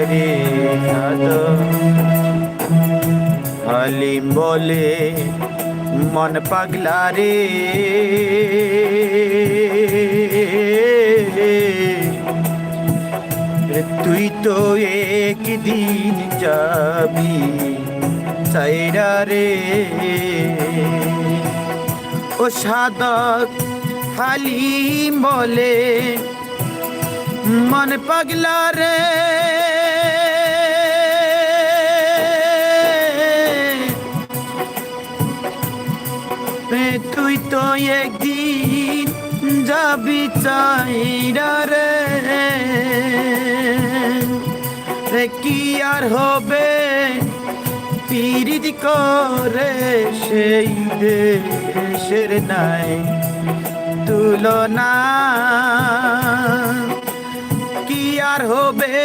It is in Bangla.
রে সাদা হালিম বলে মন পাগলা রে তুই তো একদিন যাবি সাইরা রে ও সাদা হালিম বলে মন পাগলা রে তুই তো একদিন যাবি চাইরা রে কি আর হবে পিরিত করে সেই দেশের নাই তুলনা কি আর হবে